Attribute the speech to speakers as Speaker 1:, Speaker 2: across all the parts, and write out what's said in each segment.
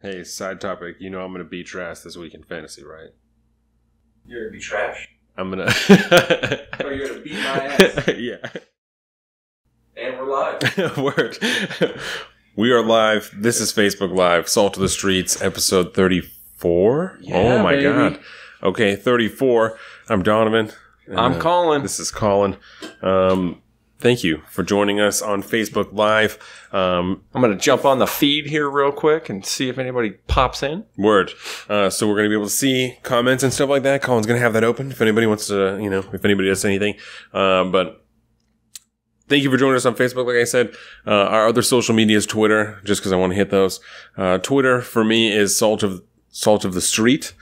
Speaker 1: Hey, side topic. You know I'm going to beat trash this week in fantasy, right?
Speaker 2: You're going to be trash?
Speaker 1: I'm going
Speaker 2: to... Oh, you're going to beat my ass?
Speaker 1: Yeah.
Speaker 2: And we're live.
Speaker 1: Word. We are live. This is Facebook Live. Salt of the Streets, episode 34?
Speaker 2: Yeah,
Speaker 1: oh, my
Speaker 2: baby.
Speaker 1: God. Okay, 34. I'm Donovan.
Speaker 2: I'm Colin.
Speaker 1: This is Colin. Thank you for joining us on Facebook Live.
Speaker 2: I'm going to jump on the feed here real quick and see if anybody pops in.
Speaker 1: Word. So we're going to be able to see comments and stuff like that. Colin's going to have that open if anybody wants to, if anybody does anything. But thank you for joining us on Facebook. Like I said, our other social media is Twitter, just because I want to hit those. Twitter for me is Salt of the Street.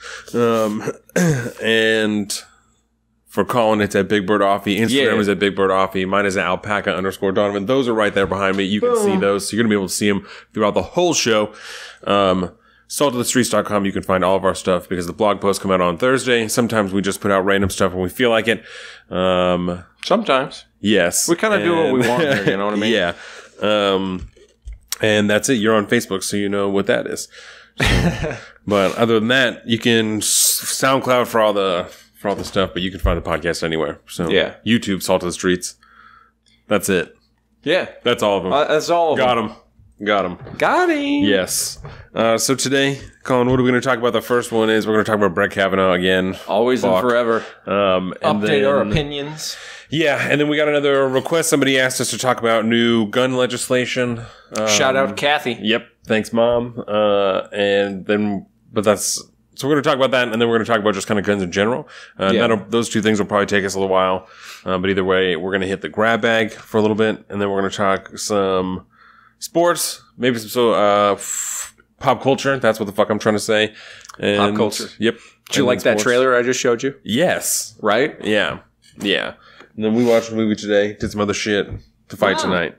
Speaker 1: And for Colin, it's at Big Bird Offie. Instagram is at Big Bird Offie. Mine is at Alpaca_Donovan. Those are right there behind me. You can see those. So you're going to be able to see them throughout the whole show. Saltofthestreets.com. You can find all of our stuff because the blog posts come out on Thursday. Sometimes we just put out random stuff when we feel like it.
Speaker 2: Sometimes.
Speaker 1: Yes.
Speaker 2: We kind of do what we want here, you know what I mean?
Speaker 1: Yeah. And that's it. You're on Facebook, so you know what that is. So, but other than that, you can SoundCloud for all the stuff, but you can find the podcast anywhere. So
Speaker 2: yeah.
Speaker 1: YouTube, Salt of the Streets. That's it.
Speaker 2: Yeah.
Speaker 1: That's all of them.
Speaker 2: That's all of them.
Speaker 1: Got him.
Speaker 2: Got him.
Speaker 1: Yes. So today, Colin, what are we going to talk about? The first one is we're going to talk about Brett Kavanaugh again.
Speaker 2: Always and forever.
Speaker 1: And
Speaker 2: update our opinions.
Speaker 1: Yeah, and then we got another request. Somebody asked us to talk about new gun legislation.
Speaker 2: Shout out Kathy.
Speaker 1: Yep. Thanks, Mom. So we're going to talk about that, and then we're going to talk about just kind of guns in general. Those two things will probably take us a little while. But either way, we're going to hit the grab bag for a little bit, and then we're going to talk some sports, maybe some pop culture. That's what the fuck I'm trying to say. And,
Speaker 2: pop culture.
Speaker 1: Yep.
Speaker 2: Did you like that trailer I just showed you?
Speaker 1: Yes.
Speaker 2: Right?
Speaker 1: Yeah. Yeah. And then we watched a movie today, did some other shit to fight tonight.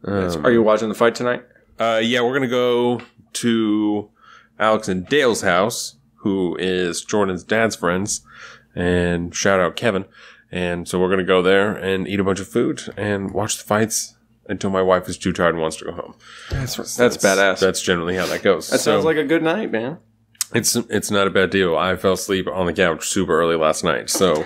Speaker 2: Are you watching the fight tonight?
Speaker 1: Yeah, we're going to go to Alex and Dale's house, who is Jordan's dad's friends, and shout out Kevin. And so we're going to go there and eat a bunch of food and watch the fights until my wife is too tired and wants to go home.
Speaker 2: That's badass.
Speaker 1: That's generally how that goes.
Speaker 2: That sounds like a good night, man.
Speaker 1: It's not a bad deal. I fell asleep on the couch super early last night, so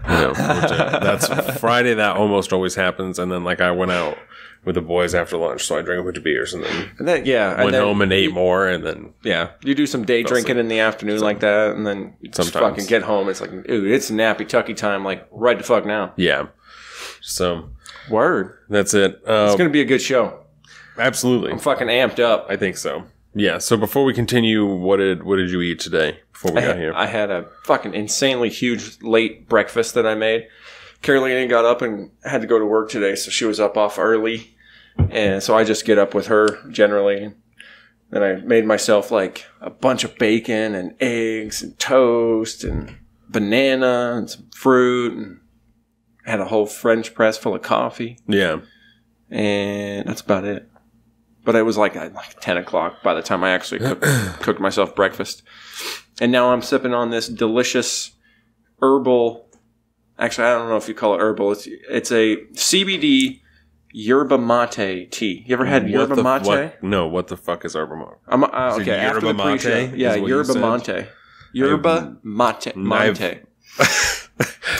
Speaker 1: that's Friday. That almost always happens. And then I went out with the boys after lunch, so I drank a bunch of beers and then went home and ate more, and then
Speaker 2: you do some day drinking in the afternoon like that, and then you just fucking get home. It's like, dude, it's nappy tucky time, like right the fuck now.
Speaker 1: Yeah. So
Speaker 2: word.
Speaker 1: That's it.
Speaker 2: It's gonna be a good show.
Speaker 1: Absolutely.
Speaker 2: I'm fucking amped up.
Speaker 1: I think so. Yeah. So before we continue, what did you eat today? Before we got here,
Speaker 2: I had a fucking insanely huge late breakfast that I made. Carolina got up and had to go to work today, so she was up off early. And so I just get up with her generally. Then I made myself like a bunch of bacon and eggs and toast and banana and some fruit, and had a whole French press full of coffee.
Speaker 1: Yeah.
Speaker 2: And that's about it. But it was like 10 o'clock by the time I actually cooked myself breakfast. And now I'm sipping on this delicious herbal. Actually, I don't know if you call it herbal. It's a CBD yerba mate tea. You ever had yerba mate?
Speaker 1: No, what the fuck is yerba mate?
Speaker 2: Okay, after the pre-show. Yeah, yerba mate. Yerba mate.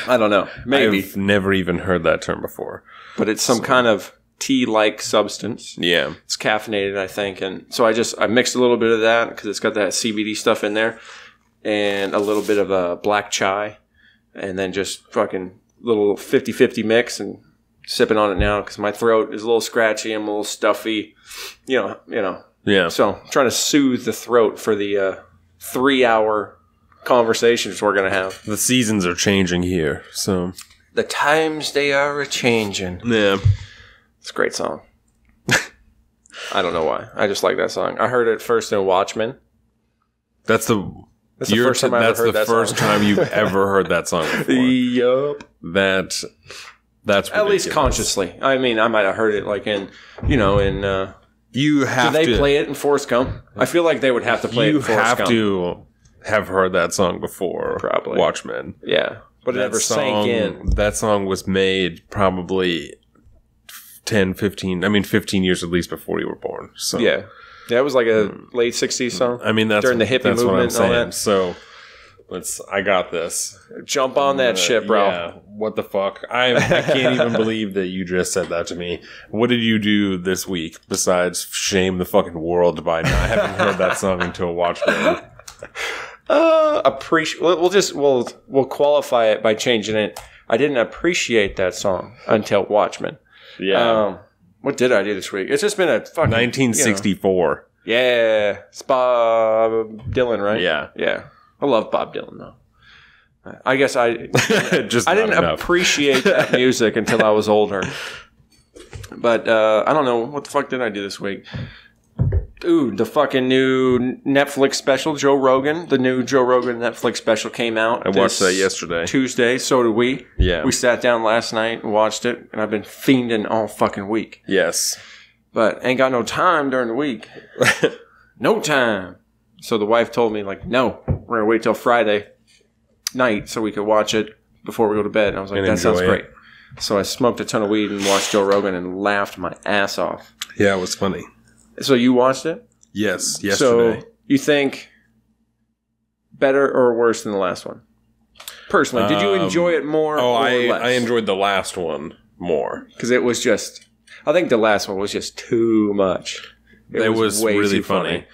Speaker 2: I don't know. Maybe.
Speaker 1: I've never even heard that term before.
Speaker 2: But it's some kind of tea-like substance.
Speaker 1: Yeah.
Speaker 2: It's caffeinated, I think. And so I mixed a little bit of that because it's got that CBD stuff in there. And a little bit of a black chai. And then just fucking little 50-50 mix and sipping on it now because my throat is a little scratchy. I'm a little stuffy. You know.
Speaker 1: Yeah.
Speaker 2: So I'm trying to soothe the throat for the 3-hour conversations we're going to have.
Speaker 1: The seasons are changing here, so.
Speaker 2: The times they are a-changing.
Speaker 1: Yeah.
Speaker 2: It's a great song. I don't know why. I just like that song. I heard it first in Watchmen.
Speaker 1: That's the first time I ever heard that song. That's the first time you've ever heard that song before.
Speaker 2: Yup.
Speaker 1: That's ridiculous.
Speaker 2: At least consciously. I mean, I might have heard it like in.
Speaker 1: You have to.
Speaker 2: Do they play it in Forrest Gump? I feel like they would have to play it in Forrest Gump.
Speaker 1: You have to have heard that song before.
Speaker 2: Probably.
Speaker 1: Watchmen.
Speaker 2: Yeah. But it never sank in.
Speaker 1: That song was made probably 15 years at least before you were born. So
Speaker 2: yeah. Yeah, it was like a late 60s song.
Speaker 1: I mean, that's
Speaker 2: during the hippie movement
Speaker 1: what I'm
Speaker 2: and all
Speaker 1: saying.
Speaker 2: that.
Speaker 1: So I got this.
Speaker 2: Jump on that shit, bro.
Speaker 1: Yeah, what the fuck? I can't even believe that you just said that to me. What did you do this week besides shame the fucking world by not having heard that song until Watchmen?
Speaker 2: We'll qualify it by changing it. I didn't appreciate that song until Watchmen.
Speaker 1: Yeah.
Speaker 2: What did I do this week? It's just been a fucking
Speaker 1: 1964.
Speaker 2: Yeah, it's Bob Dylan, right?
Speaker 1: Yeah.
Speaker 2: Yeah. I love Bob Dylan, though. I guess I didn't appreciate that music until I was older. But I don't know. What the fuck did I do this week? Ooh, the fucking new Netflix special, Joe Rogan. The new Joe Rogan Netflix special came out.
Speaker 1: I watched that yesterday.
Speaker 2: Tuesday. So did we.
Speaker 1: Yeah.
Speaker 2: We sat down last night and watched it, and I've been fiending all fucking week.
Speaker 1: Yes.
Speaker 2: But ain't got no time during the week. No time. So the wife told me, like, no, we're going to wait till Friday night so we could watch it before we go to bed. And I was like, that sounds great. So I smoked a ton of weed and watched Joe Rogan and laughed my ass off.
Speaker 1: Yeah, it was funny.
Speaker 2: So you watched it?
Speaker 1: Yes, yesterday.
Speaker 2: So you think better or worse than the last one? Personally, did you enjoy it more or less?
Speaker 1: I enjoyed the last one more.
Speaker 2: Because it was just, I think the last one was just too much.
Speaker 1: It was way really funny.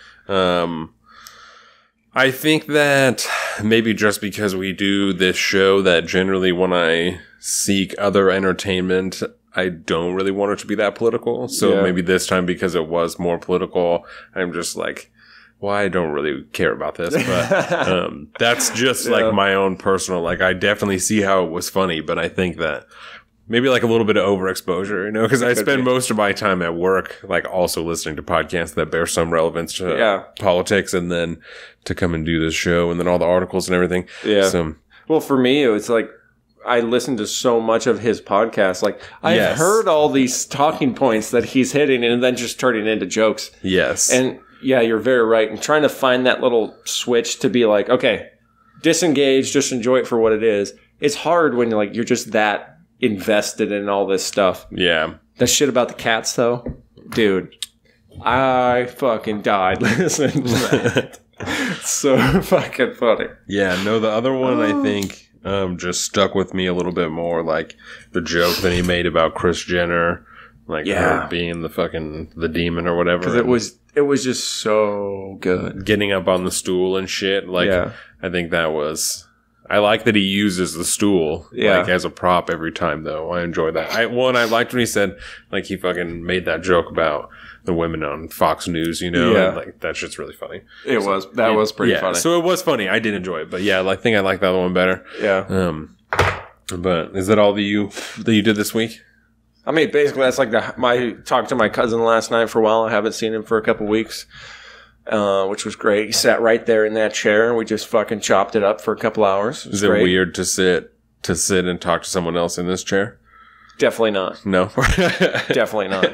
Speaker 1: I think that maybe just because we do this show that generally when I seek other entertainment, I don't really want it to be that political. So maybe this time because it was more political, I'm just like, well, I don't really care about this. But that's just like my own personal, like I definitely see how it was funny, but I think that maybe like a little bit of overexposure, you know, because I spend most of my time at work, like also listening to podcasts that bear some relevance to politics, and then to come and do this show, and then all the articles and everything.
Speaker 2: Yeah.
Speaker 1: So,
Speaker 2: well, for me, it's like I listened to so much of his podcast. Like I've heard all these talking points that he's hitting, and then just turning into jokes.
Speaker 1: Yes.
Speaker 2: And yeah, you're very right. And trying to find that little switch to be like, okay, disengage, just enjoy it for what it is. It's hard when you're just that invested in all this stuff.
Speaker 1: Yeah.
Speaker 2: That shit about the cats, though, dude, I fucking died listening to that. It's so fucking funny.
Speaker 1: Yeah, no, the other one I think just stuck with me a little bit more, like the joke that he made about Kris Jenner, like her being the demon or whatever.
Speaker 2: Because it was just so good.
Speaker 1: Getting up on the stool and shit. Like, I think that was... I like that he uses the stool like as a prop every time, though. I enjoy that. I liked when he said, like, he fucking made that joke about the women on Fox News, you know? Yeah. And, like, that shit's really funny.
Speaker 2: It was. That was pretty funny.
Speaker 1: So it was funny. I did enjoy it. But yeah, I think I like the other one better.
Speaker 2: Yeah.
Speaker 1: But is that all that you did this week?
Speaker 2: I mean, basically, that's like I talked to my cousin last night for a while. I haven't seen him for a couple weeks. Which was great. He sat right there in that chair, and we just fucking chopped it up for a couple hours.
Speaker 1: Is it weird to sit and talk to someone else in this chair?
Speaker 2: Definitely not.
Speaker 1: No,
Speaker 2: definitely not.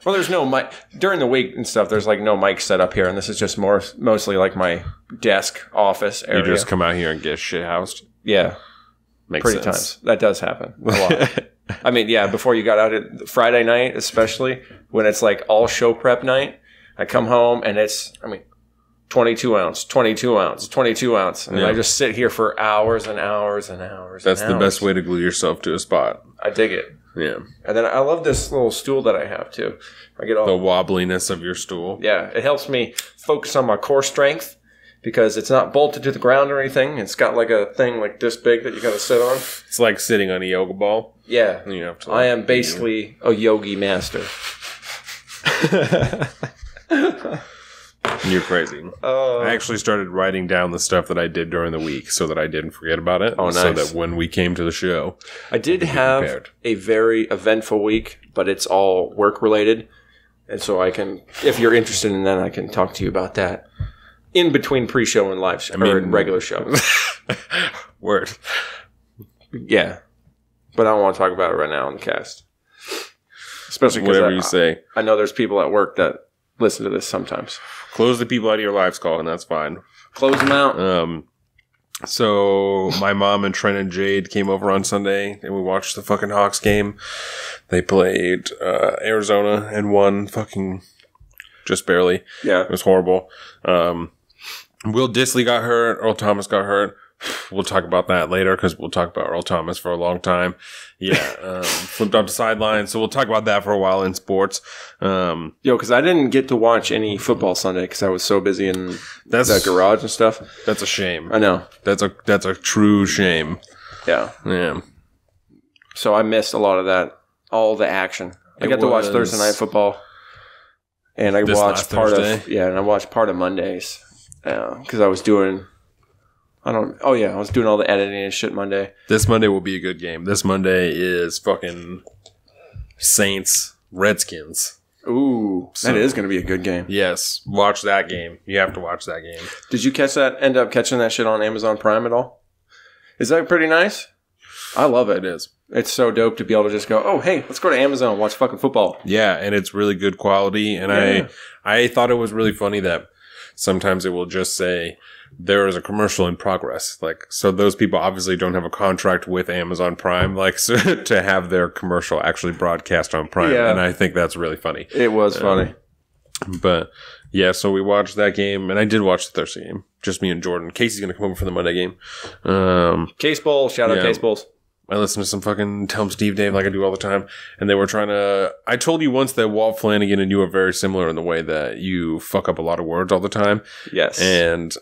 Speaker 2: Well, there's no mic during the week and stuff. There's like no mic set up here, and this is just mostly like my desk office area.
Speaker 1: You just come out here and get shit housed.
Speaker 2: Yeah,
Speaker 1: makes sense.
Speaker 2: Times that does happen a lot. I mean, yeah. Before you got out at Friday night, especially when it's like all show prep night. I come home and it's, 22 ounce, 22 ounce, 22 ounce. And I just sit here for hours and hours and hours.
Speaker 1: That's the best way to glue yourself to a spot.
Speaker 2: I dig it.
Speaker 1: Yeah.
Speaker 2: And then I love this little stool that I have too. I get all
Speaker 1: the wobbliness of your stool.
Speaker 2: Yeah. It helps me focus on my core strength because it's not bolted to the ground or anything. It's got like a thing like this big that you got to sit on.
Speaker 1: It's like sitting on a yoga ball.
Speaker 2: Yeah.
Speaker 1: You have to
Speaker 2: I am basically a yogi master.
Speaker 1: You're crazy. I actually started writing down the stuff that I did during the week so that I didn't forget about it.
Speaker 2: Oh, nice.
Speaker 1: So that when we came to the show,
Speaker 2: I did have a very eventful week, but it's all work related. And so I can, if you're interested in that, I can talk to you about that in between pre-show and live show, or regular shows.
Speaker 1: Word.
Speaker 2: Yeah. But I don't want to talk about it right now on the cast. Especially because
Speaker 1: whatever you say.
Speaker 2: I know there's people at work that listen to this sometimes.
Speaker 1: Close the people out of your lives, Colin. That's fine.
Speaker 2: Close them out.
Speaker 1: So my mom and Trent and Jade came over on Sunday, and we watched the fucking Hawks game. They played Arizona and won fucking just barely.
Speaker 2: Yeah.
Speaker 1: It was horrible. Will Dissly got hurt. Earl Thomas got hurt. We'll talk about that later because we'll talk about Earl Thomas for a long time. Yeah. Flipped off the sideline. So we'll talk about that for a while in sports.
Speaker 2: Because I didn't get to watch any football Sunday because I was so busy in that garage and stuff.
Speaker 1: That's a shame.
Speaker 2: I know.
Speaker 1: That's a true shame.
Speaker 2: Yeah.
Speaker 1: Yeah.
Speaker 2: So I missed a lot of that, all the action. I got to watch Thursday Night Football. And I watched part of Mondays. Because I was doing... I was doing all the editing and shit Monday.
Speaker 1: This Monday will be a good game. This Monday is fucking Saints, Redskins.
Speaker 2: Ooh, that is going to be a good game.
Speaker 1: Yes, watch that game. You have to watch that game.
Speaker 2: Did you end up catching that shit on Amazon Prime at all? Is that pretty nice? I love it.
Speaker 1: It is.
Speaker 2: It's so dope to be able to just go, oh, hey, let's go to Amazon and watch fucking football.
Speaker 1: Yeah, and it's really good quality. And I thought it was really funny that sometimes it will just say, there is a commercial in progress. Like, so those people obviously don't have a contract with Amazon Prime, like, so to have their commercial actually broadcast on Prime. Yeah. And I think that's really funny.
Speaker 2: It was funny.
Speaker 1: But yeah, so we watched that game, and I did watch the Thursday game. Just me and Jordan. Casey's going to come over for the Monday game.
Speaker 2: Case Bowl. Shout out Case Bowls.
Speaker 1: I listen to some fucking Tell 'em Steve Dave like I do all the time. And they were trying to... I told you once that Walt Flanagan and you are very similar in the way that you fuck up a lot of words all the time.
Speaker 2: Yes.
Speaker 1: And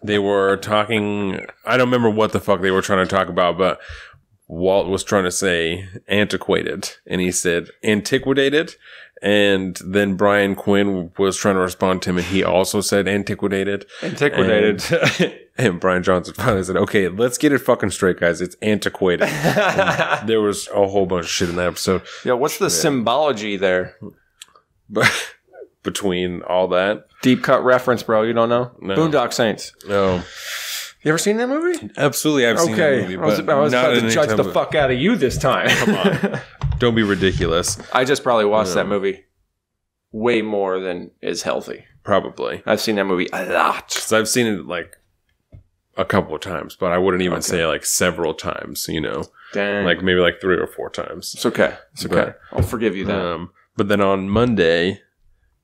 Speaker 1: they were talking... I don't remember what the fuck they were trying to talk about, but Walt was trying to say antiquated. And he said antiquated. And then Brian Quinn was trying to respond to him, and he also said antiquated. And Brian Johnson finally said, okay, let's get it fucking straight, guys. It's antiquated. There was a whole bunch of shit in that episode.
Speaker 2: Yeah, what's the symbology there?
Speaker 1: Between all that?
Speaker 2: Deep cut reference, bro. You don't know?
Speaker 1: No.
Speaker 2: Boondock Saints.
Speaker 1: No.
Speaker 2: You ever seen that movie?
Speaker 1: Absolutely, I've seen that movie.
Speaker 2: I was about to judge the fuck out of you this time.
Speaker 1: Come on. Don't be ridiculous.
Speaker 2: I just probably watched that movie way more than is healthy.
Speaker 1: Probably.
Speaker 2: I've seen that movie a lot.
Speaker 1: Because I've seen it like a couple of times, but I wouldn't even say like several times, you know.
Speaker 2: Dang.
Speaker 1: Like maybe like 3 or 4 times.
Speaker 2: It's okay. It's okay. But, I'll forgive you that.
Speaker 1: But then on Monday,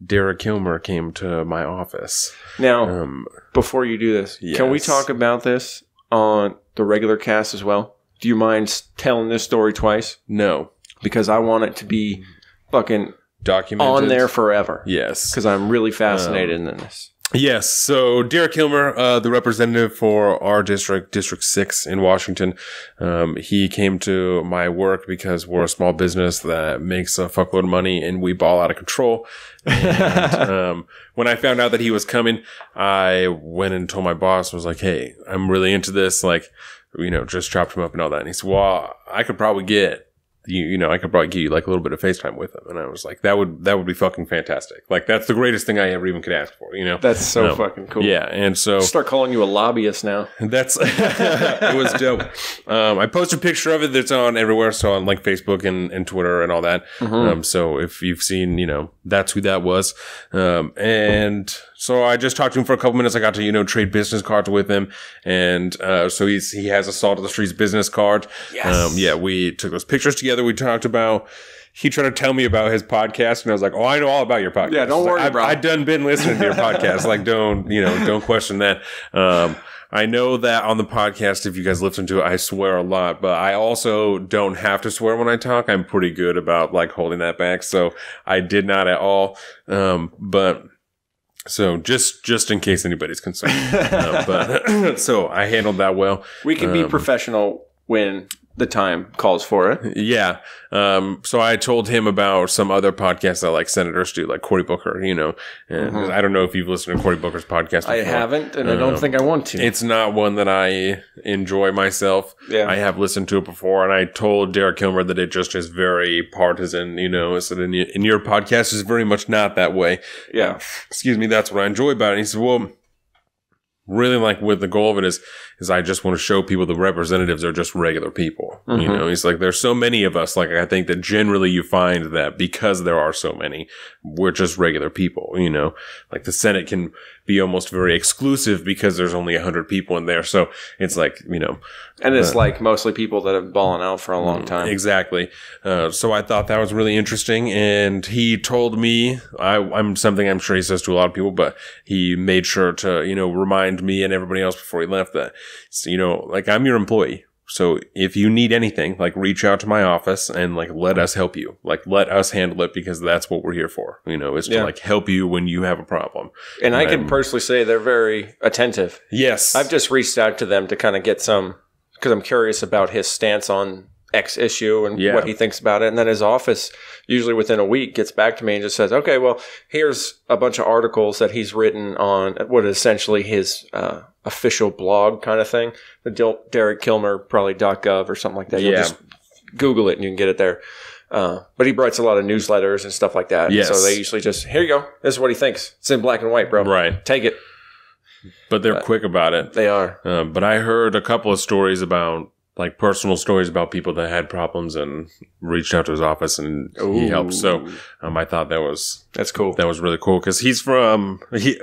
Speaker 1: Derek Kilmer came to my office.
Speaker 2: Now, before you do this, can we talk about this on the regular cast as well? Do you mind telling this story twice?
Speaker 1: No.
Speaker 2: Because I want it to be fucking
Speaker 1: documented
Speaker 2: on there forever.
Speaker 1: Yes.
Speaker 2: Because I'm really fascinated in this.
Speaker 1: Yes. So Derek Kilmer, the representative for our district, District 6 in Washington, he came to my work because we're a small business that makes a fuckload of money and we ball out of control. And, when I found out that he was coming, I went and told my boss, I was like, hey, I'm really into this. Like, you know, just chopped him up and all that. And he said, well, I could probably get I could probably give you like a little bit of FaceTime with him. And I was like, that would be fucking fantastic. Like, that's the greatest thing I ever even could ask for, you know?
Speaker 2: That's so fucking cool.
Speaker 1: Yeah. And so
Speaker 2: start calling you a lobbyist now.
Speaker 1: That's, it was dope. I posted a picture of it that's on everywhere. So on like Facebook and Twitter and all that. Mm-hmm. So if you've seen, you know, that's who that was. And so I just talked to him for a couple minutes. I got to, you know, trade business cards with him. And, so he has a Salt of the Streets business card.
Speaker 2: Yes.
Speaker 1: We took those pictures together. We talked about, he tried to tell me about his podcast, and I was like, oh, I know all about your podcast.
Speaker 2: Yeah, don't worry, bro.
Speaker 1: I've done been listening to your podcast. Like, don't question that. I know that on the podcast, if you guys listen to it, I swear a lot, but I also don't have to swear when I talk. I'm pretty good about like holding that back. So I did not at all. But so just in case anybody's concerned, but so I handled that well.
Speaker 2: We can be professional when the time calls for it.
Speaker 1: Yeah. So I told him about some other podcasts that like senators do, like Cory Booker, you know, and I don't know if you've listened to Cory Booker's podcast before.
Speaker 2: I haven't, and I don't think I want to.
Speaker 1: It's not one that I enjoy myself.
Speaker 2: Yeah.
Speaker 1: I have listened to it before, and I told Derek Kilmer that it just is very partisan, you know, so in your podcast is very much not that way.
Speaker 2: Yeah.
Speaker 1: Excuse me. That's what I enjoy about it. And he said, well, really like what the goal of it is I just want to show people the representatives are just regular people. You know, he's like, there's so many of us. Like, I think that generally you find that because there are so many, we're just regular people, you know, like the Senate can be almost very exclusive because there's only 100 people in there. So it's like, you know,
Speaker 2: and it's like mostly people that have ballen out for a long time.
Speaker 1: Exactly. So I thought that was really interesting. And he told me, I'm something I'm sure he says to a lot of people, but he made sure to, you know, remind me and everybody else before he left that, you know, like, I'm your employee. So if you need anything, like, reach out to my office and like, let us help you. Like, let us handle it, because that's what we're here for, you know, is to like help you when you have a problem.
Speaker 2: And I can personally say they're very attentive.
Speaker 1: Yes.
Speaker 2: I've just reached out to them to kind of get some, because I'm curious about his stance on X issue and what he thinks about it. And then his office, usually within a week, gets back to me and just says, okay, well, here's a bunch of articles that he's written on what is essentially his official blog kind of thing. The Derek Kilmer, probably .gov or something like that. You'll just Google it and you can get it there. But he writes a lot of newsletters and stuff like that.
Speaker 1: Yes.
Speaker 2: So they usually just, here you go. This is what he thinks. It's in black and white, bro.
Speaker 1: Right.
Speaker 2: Take it.
Speaker 1: But they're quick about it.
Speaker 2: They are.
Speaker 1: But I heard a couple of stories about, like, personal stories about people that had problems and reached out to his office and he helped. So I thought that's cool. That was really cool, because he's from, he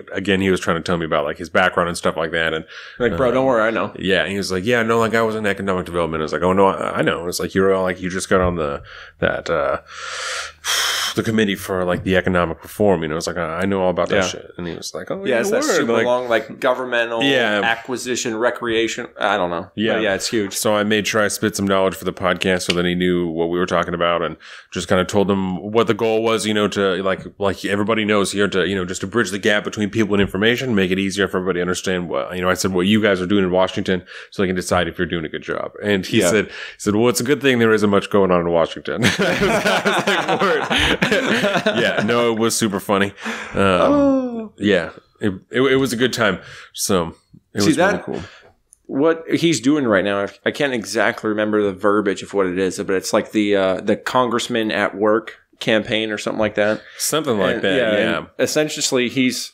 Speaker 1: was trying to tell me about like his background and stuff like that. And
Speaker 2: like, bro, don't worry, I know.
Speaker 1: Yeah, and he was like, yeah, no, like, I was in economic development. I was like, oh no, I know. And it's like, you're all like, you just got on the committee for like the economic reform, you know. It's like, I know all about that shit. And he was like, oh yeah,
Speaker 2: it's that super long, like, governmental acquisition, recreation. I don't know. Yeah, but it's huge.
Speaker 1: So I made sure I spit some knowledge for the podcast so that he knew what we were talking about, and just kind of told him what the goal was, you know, to like everybody knows here, to, you know, just to bridge the gap between people and information, make it easier for everybody to understand what, you know, I said what you guys are doing in Washington, so they can decide if you're doing a good job. And he said, well, it's a good thing there isn't much going on in Washington. I was like, word. Yeah, no, it was super funny. Yeah, it was a good time. So it was really cool.
Speaker 2: What he's doing right now, I can't exactly remember the verbiage of what it is, but it's like the Congressman at Work campaign or something like that.
Speaker 1: Something like that. Yeah.
Speaker 2: Essentially, he's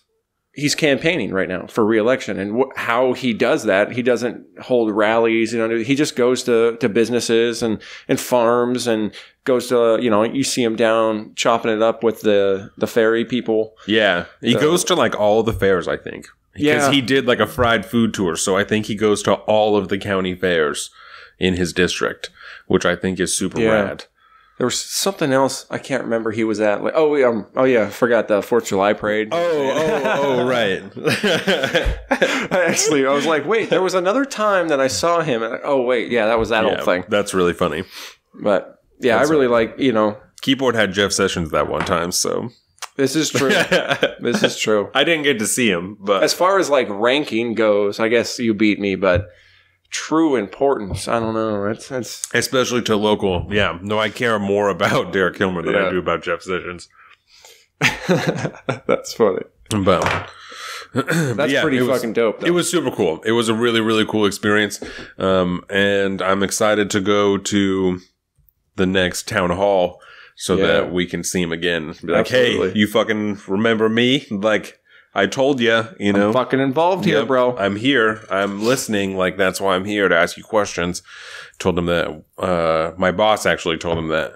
Speaker 2: campaigning right now for re-election, and how he does that, he doesn't hold rallies, you know, he just goes to businesses and farms, and goes to, you know, you see him down chopping it up with the ferry people. Yeah.
Speaker 1: He goes to like all the fairs, I think. Because he did like a fried food tour, so I think he goes to all of the county fairs in his district, which I think is super rad.
Speaker 2: There was something else I can't remember he was at. Like, I forgot the 4th of July parade.
Speaker 1: Right.
Speaker 2: I was like, wait, there was another time that I saw him. And that was that old thing.
Speaker 1: That's really funny.
Speaker 2: But yeah, I really like, you know.
Speaker 1: Keyboard had Jeff Sessions that one time, so.
Speaker 2: This is true. This is true.
Speaker 1: I didn't get to see him, but.
Speaker 2: As far as like ranking goes, I guess you beat me, but. True importance, I don't know. It's
Speaker 1: especially to local. Yeah, no, I care more about Derek Kilmer than I do about Jeff Sessions.
Speaker 2: That's funny,
Speaker 1: but
Speaker 2: that's pretty fucking dope. Though.
Speaker 1: It was super cool. It was a really, really cool experience, and I'm excited to go to the next town hall so that we can see him again. Be like, hey, you fucking remember me? Like. I told you, you know.
Speaker 2: I'm fucking involved here, bro.
Speaker 1: I'm here. I'm listening. Like, that's why I'm here, to ask you questions. Told him that, my boss actually told him that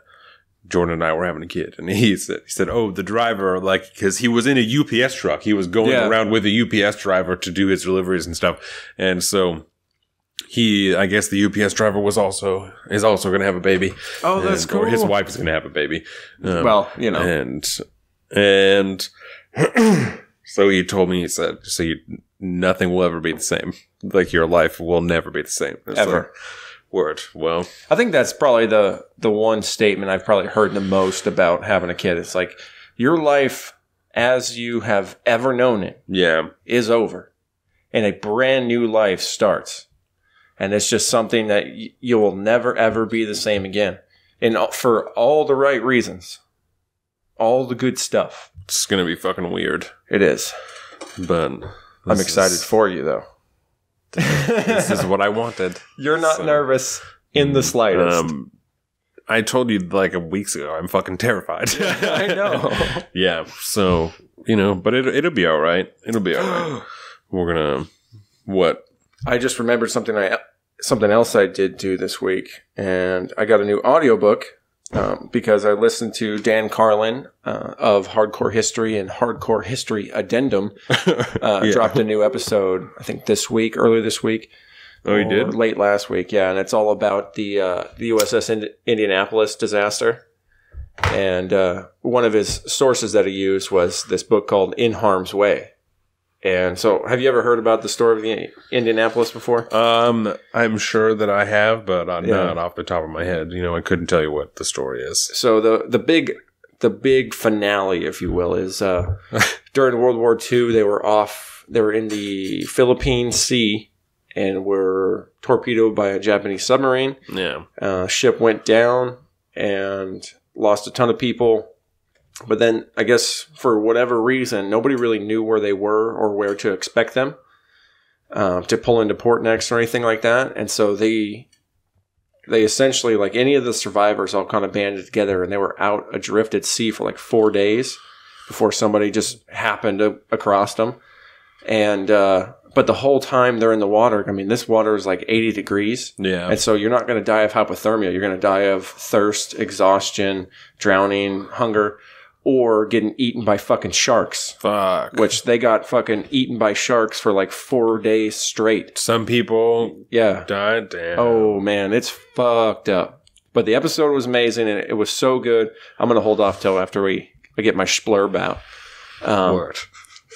Speaker 1: Jordan and I were having a kid. And he said, oh, the driver, like, because he was in a UPS truck. He was going around with a UPS driver to do his deliveries and stuff. And so I guess the UPS driver is also going to have a baby.
Speaker 2: Oh, that's cool.
Speaker 1: Or his wife is going to have a baby.
Speaker 2: Well, you know.
Speaker 1: And so he told me, he said, nothing will ever be the same. Like, your life will never be the same.
Speaker 2: Ever.
Speaker 1: Like, word. Well,
Speaker 2: I think that's probably the one statement I've probably heard the most about having a kid. It's like, your life as you have ever known it is over. And a brand new life starts. And it's just something that you will never, ever be the same again. And for all the right reasons. All the good stuff.
Speaker 1: It's going to be fucking weird.
Speaker 2: It is.
Speaker 1: But
Speaker 2: I'm excited for you, though.
Speaker 1: This is what I wanted.
Speaker 2: You're not nervous in the slightest.
Speaker 1: I told you like a week ago, I'm fucking terrified.
Speaker 2: I know.
Speaker 1: Yeah. So, you know, but it'll be all right. It'll be all right. We're going to What?
Speaker 2: I just remembered something else I did do this week, and I got a new audiobook because I listened to Dan Carlin of Hardcore History and Hardcore History Addendum dropped a new episode, I think earlier this week.
Speaker 1: Oh, he did?
Speaker 2: Late last week, yeah, and it's all about the USS Indianapolis disaster. And one of his sources that he used was this book called In Harm's Way. And so, have you ever heard about the story of the Indianapolis before?
Speaker 1: I'm sure that I have, but not off the top of my head. I couldn't tell you what the story is.
Speaker 2: So the big finale, if you will, is during World War II. They were in the Philippine Sea and were torpedoed by a Japanese submarine.
Speaker 1: Yeah,
Speaker 2: ship went down and lost a ton of people. But then, I guess, for whatever reason, nobody really knew where they were or where to expect them to pull into port next or anything like that. And so they essentially, like any of the survivors, all kind of banded together, and they were out adrift at sea for like 4 days before somebody just happened across them. And but the whole time they're in the water, I mean, this water is like 80 degrees.
Speaker 1: Yeah.
Speaker 2: And so you're not going to die of hypothermia. You're going to die of thirst, exhaustion, drowning, hunger, or getting eaten by fucking sharks.
Speaker 1: Fuck.
Speaker 2: Which they got fucking eaten by sharks for like 4 days straight.
Speaker 1: Some people died. Damn.
Speaker 2: Oh, man. It's fucked up. But the episode was amazing, and it was so good. I'm going to hold off till after I get my splurb out.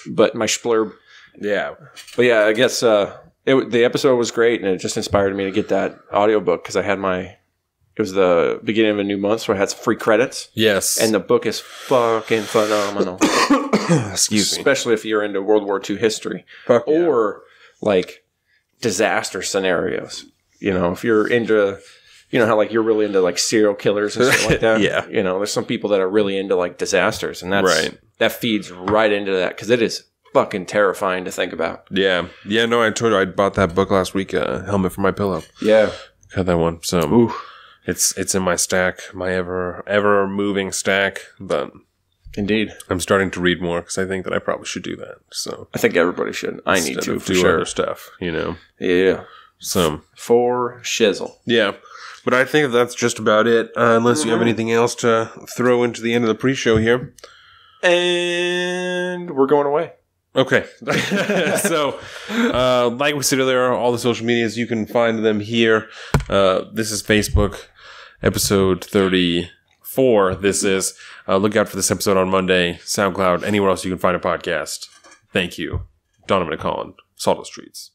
Speaker 2: But my splurb...
Speaker 1: Yeah.
Speaker 2: But yeah, I guess the episode was great, and it just inspired me to get that audiobook because I had it was the beginning of a new month, so I had some free credits.
Speaker 1: Yes.
Speaker 2: And the book is fucking phenomenal.
Speaker 1: Excuse me.
Speaker 2: Especially if you're into World War II history.
Speaker 1: Fuck yeah.
Speaker 2: Or like disaster scenarios. If you're into, how like you're really into like serial killers and stuff like that.
Speaker 1: Yeah.
Speaker 2: There's some people that are really into like disasters, and that feeds right into that because it is fucking terrifying to think about.
Speaker 1: Yeah. Yeah, no, I told you I bought that book last week, Helmet for My Pillow.
Speaker 2: Yeah.
Speaker 1: Got that one. So
Speaker 2: ooh.
Speaker 1: It's in my stack, my ever moving stack, but
Speaker 2: indeed.
Speaker 1: I'm starting to read more because I think that I probably should do that. So
Speaker 2: I think everybody should. I need to for
Speaker 1: do
Speaker 2: sure.
Speaker 1: Other stuff,
Speaker 2: Yeah.
Speaker 1: So
Speaker 2: for shizzle.
Speaker 1: Yeah. But I think that's just about it, unless you have anything else to throw into the end of the pre-show here.
Speaker 2: And we're going away.
Speaker 1: Okay. So, like we said earlier, all the social medias, you can find them here. This is Facebook, episode 34. This is, look out for this episode on Monday, SoundCloud, anywhere else you can find a podcast. Thank you. Donovan and Colin, Salt of the Streets.